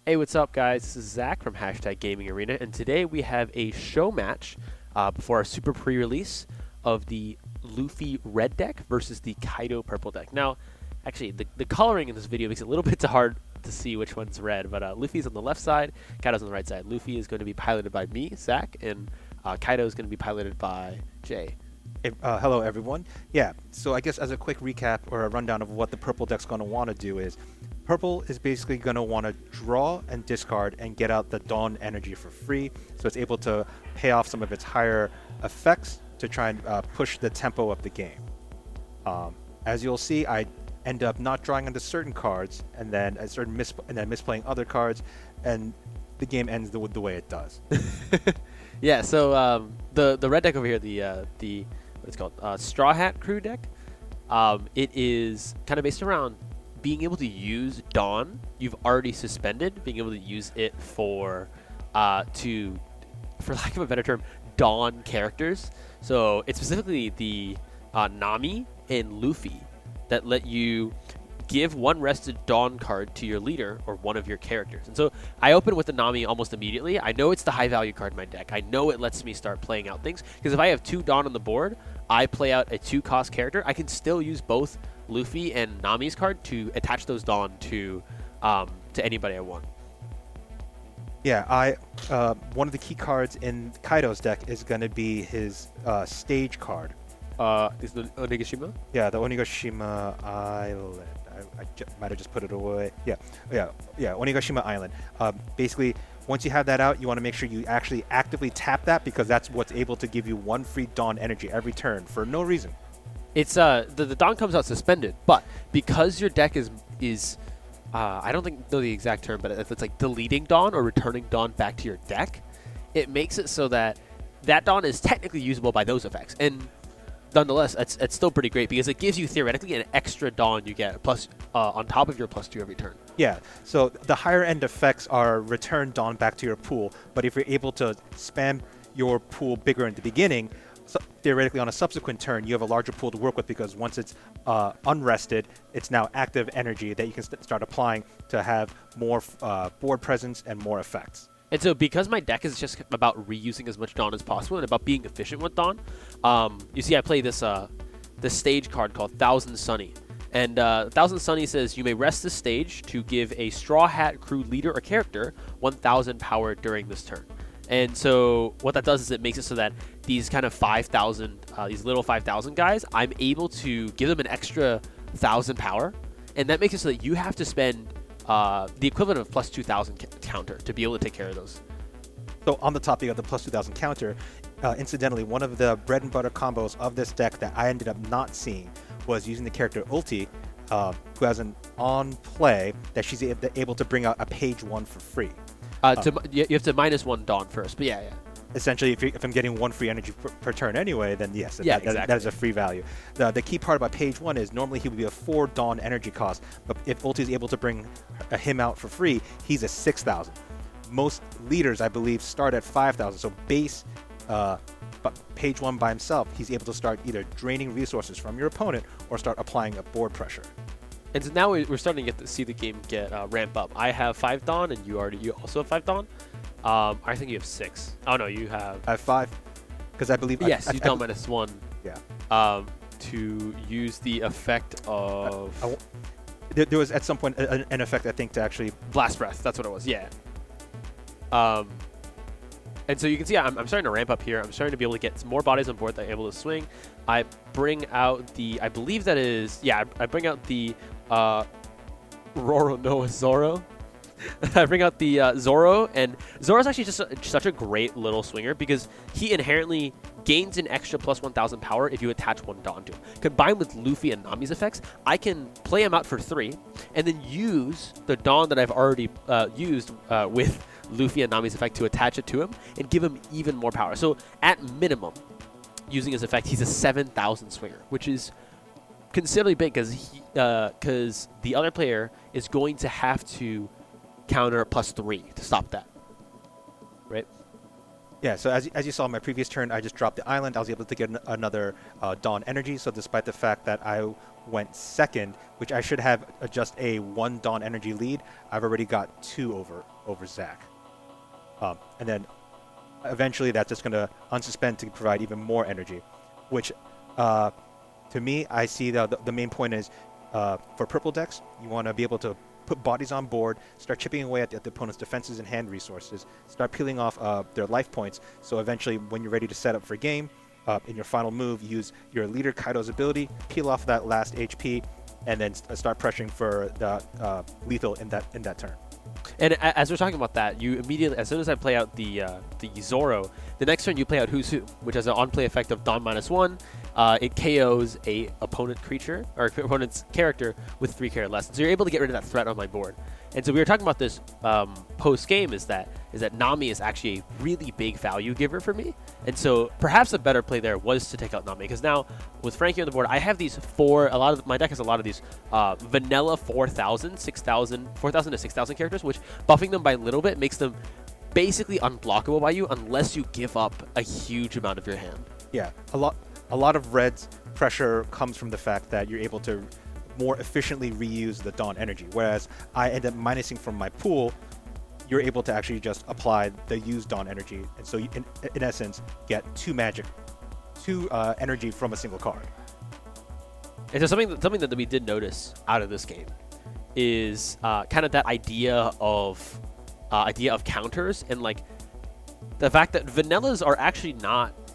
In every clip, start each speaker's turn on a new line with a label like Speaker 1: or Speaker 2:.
Speaker 1: Hey, what's up, guys? This is Zach from Gaming Arena, and today we have a show match before our super pre-release of the Luffy red deck versus the Kaido purple deck. Now, actually, the coloring in this video makes it a little bit hard to see which one's red, but Luffy's on the left side, Kaido's on the right side. Luffy is going to be piloted by me, Zach, and Kaido is going to be piloted by Jay.
Speaker 2: Hello, everyone. Yeah, so I guess as a quick recap or a rundown of what the purple deck's going to want to do is, purple is basically going to want to draw and discard and get out the Dawn energy for free, so it's able to pay off some of its higher effects to try and push the tempo of the game. As you'll see, I end up not drawing onto certain cards, and then misplaying other cards, and the game ends the way it does.
Speaker 1: Yeah, so the red deck over here, the what it's called, Straw Hat Crew deck. It is kind of based around being able to use Dawn you've already suspended, being able to use it for lack of a better term, Dawn characters. So it's specifically the Nami and Luffy that let you give one rested Dawn card to your leader or one of your characters. And so I open with the Nami almost immediately. I know it's the high value card in my deck. I know it lets me start playing out things, because if I have 2 Dawn on the board, I play out a 2-cost character. I can still use both Luffy and Nami's card to attach those Dawn to anybody I want.
Speaker 2: Yeah, one of the key cards in Kaido's deck is going to be his stage card.
Speaker 1: Is the Onigashima?
Speaker 2: Yeah, the Onigashima Island. I might have just put it away. Yeah, Onigashima Island. Basically, once you have that out, you want to make sure you actually actively tap that, because that's what's able to give you 1 free Dawn energy every turn for no reason.
Speaker 1: It's the Dawn comes out suspended, but because your deck is I don't know the exact term, but if it's like deleting Dawn or returning Dawn back to your deck, it makes it so that Dawn is technically usable by those effects. And nonetheless, it's still pretty great, because it gives you theoretically an extra Dawn you get plus on top of your +2 every turn.
Speaker 2: Yeah, so the higher end effects are return Dawn back to your pool, but if you're able to spam your pool bigger in the beginning, so theoretically on a subsequent turn you have a larger pool to work with, because once it's unrested, it's now active energy that you can start applying to have more board presence and more effects.
Speaker 1: And so because my deck is just about reusing as much Dawn as possible and about being efficient with Dawn, you see I play this stage card called Thousand Sunny. And Thousand Sunny says you may rest this stage to give a Straw Hat Crew leader or character 1,000 power during this turn. And so what that does is it makes it so that these kind of 5,000, these little 5,000 guys, I'm able to give them an extra 1,000 power. And that makes it so that you have to spend the equivalent of +2,000 counter to be able to take care of those.
Speaker 2: So on the topic of the +2,000 counter, incidentally, one of the bread and butter combos of this deck that I ended up not seeing was using the character Ulti, who has an on play that she's able to bring out a page 1 for free.
Speaker 1: You have to -1 Dawn first, but yeah.
Speaker 2: Essentially, if I'm getting 1 free energy per turn anyway, then yes,
Speaker 1: exactly.
Speaker 2: that is a free value. The key part about page 1 is normally he would be a 4 Dawn energy cost, but if Ulti is able to bring him out for free, he's a 6,000. Most leaders, I believe, start at 5,000. So base, but page 1 by himself, he's able to start either draining resources from your opponent or start applying a board pressure.
Speaker 1: And so now we're starting to see the game get ramp up. I have 5 Dawn, and you also have 5 Dawn. I think you have 6. Oh no, you have.
Speaker 2: I have 5, because I believe.
Speaker 1: Yes, you Dawn -1.
Speaker 2: Yeah.
Speaker 1: To use the effect of.
Speaker 2: There was at some point an effect, I think, to actually
Speaker 1: Blast Breath. That's what it was. Yeah. And so you can see I'm starting to ramp up here. I'm starting to be able to get some more bodies on board that are able to swing. I bring out the, I believe that is, yeah, I bring out the Zoro. I bring out the Zoro, and Zoro's actually just such a great little swinger, because he inherently gains an extra +1,000 power if you attach 1 Dawn to him. Combined with Luffy and Nami's effects, I can play him out for 3, and then use the Dawn that I've already used with Luffy and Nami's effect to attach it to him and give him even more power. So at minimum, using his effect, he's a 7,000 swinger, which is considerably big, because the other player is going to have to counter +3 to stop that, right?
Speaker 2: Yeah, so as you saw in my previous turn, I just dropped the island. I was able to get another Dawn Energy. So despite the fact that I went second, which I should have just a 1 Dawn Energy lead, I've already got 2 over Zach. And then eventually that's just going to unsuspend to provide even more energy, which to me, I see the main point is for purple decks, you want to be able to put bodies on board, start chipping away at the opponent's defenses and hand resources, start peeling off their life points, so eventually when you're ready to set up for game, in your final move, use your leader Kaido's ability, peel off that last HP, and then start pressuring for the lethal in that turn.
Speaker 1: And as we're talking about that, you immediately, as soon as I play out the Zoro, the next turn you play out Who's Who, which has an on-play effect of Dawn -1. It KOs a opponent creature, or opponent's character with 3 care less. So you're able to get rid of that threat on my board. And so we were talking about this post-game, is that Nami is actually a really big value giver for me. And so perhaps a better play there was to take out Nami, because now with Frankie on the board, I have these my deck has a lot of these vanilla 4,000 to 6,000 characters, which buffing them by a little bit makes them basically unblockable by you unless you give up a huge amount of your hand.
Speaker 2: Yeah, a lot of Red's pressure comes from the fact that you're able to more efficiently reuse the Dawn Energy, whereas I end up minusing from my pool. You're able to actually just apply the used Dawn Energy, and so you, in essence, get 2 energy from a single card.
Speaker 1: And so something that we did notice out of this game is kind of that idea of counters, and like the fact that vanillas are actually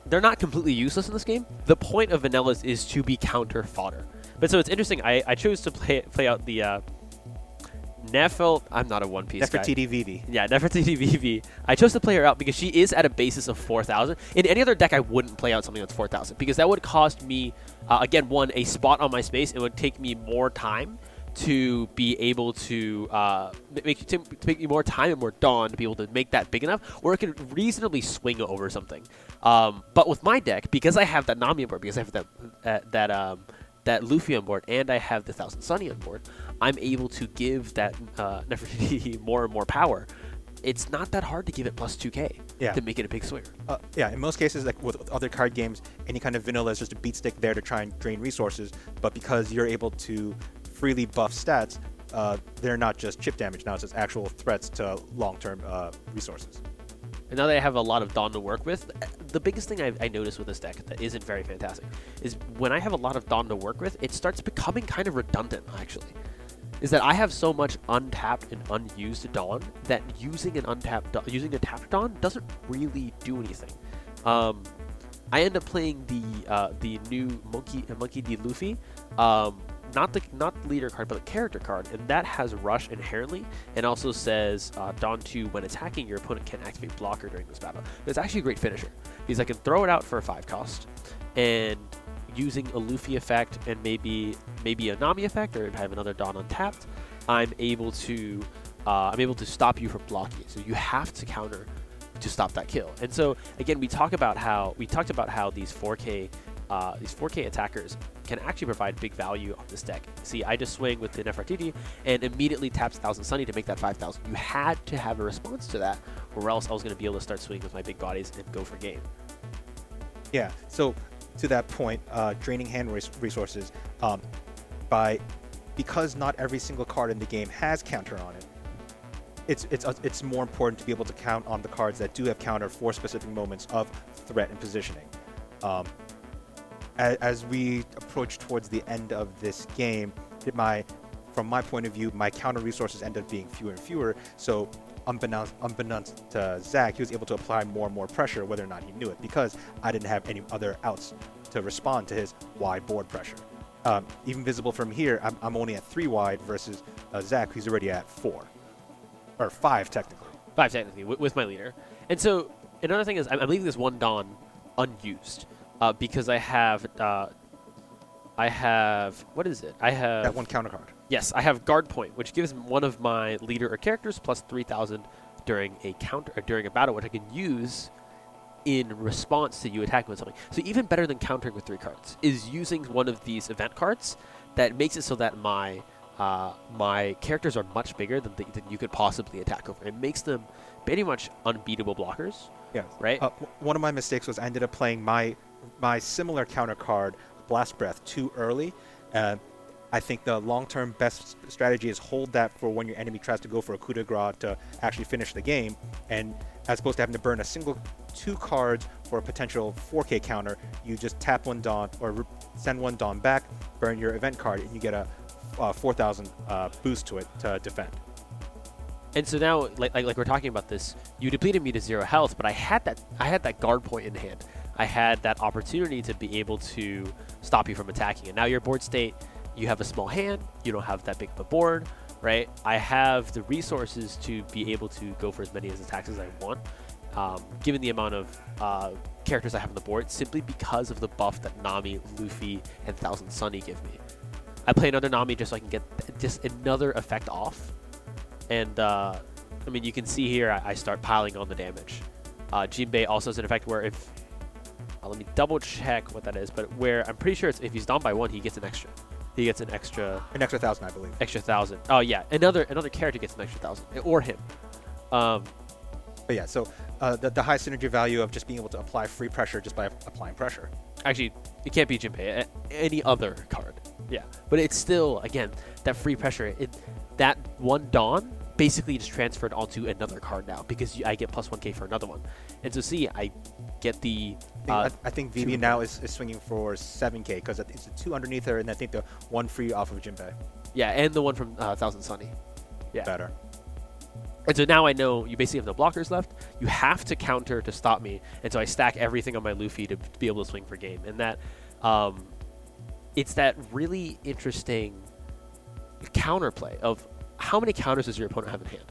Speaker 1: they're not completely useless in this game. The point of vanillas is to be counter fodder. But so it's interesting. I chose to play out the I'm not a One Piece guy.
Speaker 2: Nefertiti Vivi.
Speaker 1: Yeah, Nefertiti Vivi. I chose to play her out because she is at a basis of 4,000. In any other deck, I wouldn't play out something that's 4,000 because that would cost me, again, a spot on my space. It would take me more time to be able to make me more time and more Dawn to be able to make that big enough, or it could reasonably swing over something. But with my deck, because I have that Nami on board, because I have that Luffy on board, and I have the Thousand Sunny on board, I'm able to give that Nefertiti more and more power. It's not that hard to give it plus 2k to make it a big swinger.
Speaker 2: Yeah, in most cases, like with other card games, any kind of vanilla is just a beat stick there to try and drain resources. But because you're able to freely buff stats, they're not just chip damage. Now it's just actual threats to long-term resources.
Speaker 1: And now that I have a lot of Dawn to work with, the biggest thing I noticed with this deck that isn't very fantastic is when I have a lot of Dawn to work with, it starts becoming kind of redundant, actually. Is that I have so much untapped and unused Dawn that using a tapped Dawn doesn't really do anything. I end up playing the new Monkey D. Luffy, not the leader card, but the character card, and that has Rush inherently, and also says Dawn 2, when attacking, your opponent can activate blocker during this battle. It's actually a great finisher, because I can throw it out for a 5 cost, and using a Luffy effect and maybe a Nami effect, or if I have another Dawn untapped, I'm able to stop you from blocking it. So you have to counter to stop that kill. And so again, we talked about how these 4K attackers can actually provide big value on this deck. See, I just swing with the Nefertiti and immediately taps Thousand Sunny to make that 5,000. You had to have a response to that, or else I was going to be able to start swinging with my big bodies and go for game.
Speaker 2: Yeah, so to that point, draining hand resources, because not every single card in the game has counter on it, it's more important to be able to count on the cards that do have counter for specific moments of threat and positioning. As we approach towards the end of this game, from my point of view, my counter resources end up being fewer and fewer. So unbeknownst to Zach, he was able to apply more and more pressure, whether or not he knew it, because I didn't have any other outs to respond to his wide board pressure. Even visible from here, I'm only at 3 wide versus Zach, who's already at 4. Or 5, technically.
Speaker 1: 5, technically, with my leader. And so, another thing is, I'm leaving this one Dawn unused, because I have, what is it? I have...
Speaker 2: That one counter card.
Speaker 1: Yes, I have Guard Point, which gives one of my leader or characters plus 3,000 during a battle, which I can use in response to you attacking with something. So even better than countering with 3 cards is using one of these event cards that makes it so that my characters are much bigger than you could possibly attack over. It makes them pretty much unbeatable blockers,
Speaker 2: Yes.
Speaker 1: right?
Speaker 2: One of my mistakes was I ended up playing my similar counter card, Blast Breath, too early. Uh, I think the long-term best strategy is hold that for when your enemy tries to go for a coup de grace to actually finish the game, and as opposed to having to burn a single 2 cards for a potential 4K counter, you just tap one Dawn or send one Dawn back, burn your event card, and you get a 4,000 boost to it to defend.
Speaker 1: And so now, like we're talking about this, you depleted me to 0 health, but I had that guard point in hand. I had that opportunity to be able to stop you from attacking. And now your board state, you have a small hand, you don't have that big of a board, right? I have the resources to be able to go for as many attacks as I want, given the amount of characters I have on the board, simply because of the buff that Nami, Luffy, and Thousand Sunny give me. I play another Nami just so I can get just another effect off. And, I mean, you can see here I start piling on the damage. Jinbei also has an effect where if... let me double check what that is, but where I'm pretty sure it's if he's down by 1, he gets an extra. He gets an extra
Speaker 2: 1,000, I believe.
Speaker 1: Extra 1,000. Oh yeah, another character gets an extra 1,000, or him.
Speaker 2: But yeah, so the high synergy value of just being able to apply free pressure just by applying pressure.
Speaker 1: Actually, it can't be Jinbei. Any other card. Yeah, but it's still, again, that free pressure. That one Dawn basically just transferred onto another card now because I get plus 1k for another one. And so see, I get the...
Speaker 2: I think Vivi now is swinging for 7k because it's the 2 underneath her, and I think the 1 free off of Jinbei.
Speaker 1: Yeah, and the one from Thousand Sunny. Yeah.
Speaker 2: Better.
Speaker 1: And so now I know you basically have no blockers left. You have to counter to stop me. And so I stack everything on my Luffy to be able to swing for game. And that, it's that really interesting counterplay of how many counters does your opponent have in hand?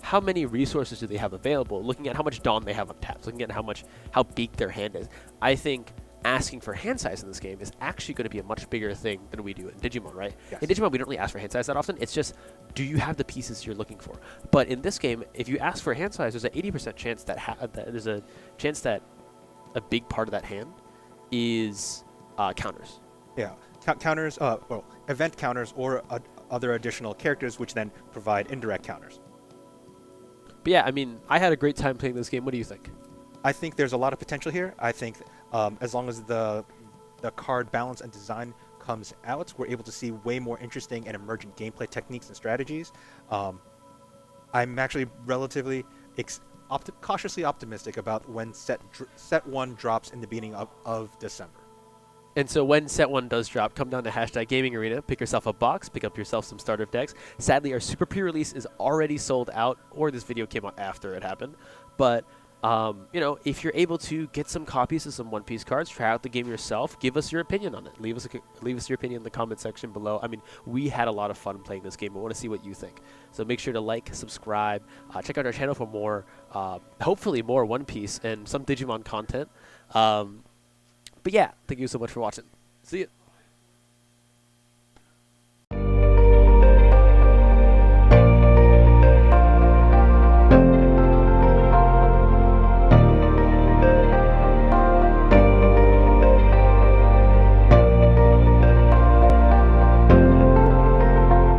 Speaker 1: How many resources do they have available? Looking at how much Dawn they have untapped, looking at how big their hand is. I think asking for hand size in this game is actually going to be a much bigger thing than we do in Digimon, right?
Speaker 2: Yes.
Speaker 1: In Digimon, we don't really ask for hand size that often. It's just, do you have the pieces you're looking for? But in this game, if you ask for hand size, there's an 80% chance that a big part of that hand is counters.
Speaker 2: Yeah, counters, well, event counters or other additional characters, which then provide indirect counters.
Speaker 1: But yeah, I mean, I had a great time playing this game. What do you think?
Speaker 2: I think there's a lot of potential here. I think as long as the card balance and design comes out, we're able to see way more interesting and emergent gameplay techniques and strategies. I'm actually relatively cautiously optimistic about when set 1 drops in the beginning of December.
Speaker 1: And so when set 1 does drop, come down to #GamingArena, pick yourself a box, pick up yourself some starter decks. Sadly, our super pre-release is already sold out, or this video came out after it happened. But, you know, if you're able to get some copies of some One Piece cards, try out the game yourself, give us your opinion on it. Leave us your opinion in the comment section below. I mean, we had a lot of fun playing this game. I want to see what you think. So make sure to like, subscribe, check out our channel for more, hopefully more One Piece and some Digimon content. But yeah, thank you so much for watching. See ya.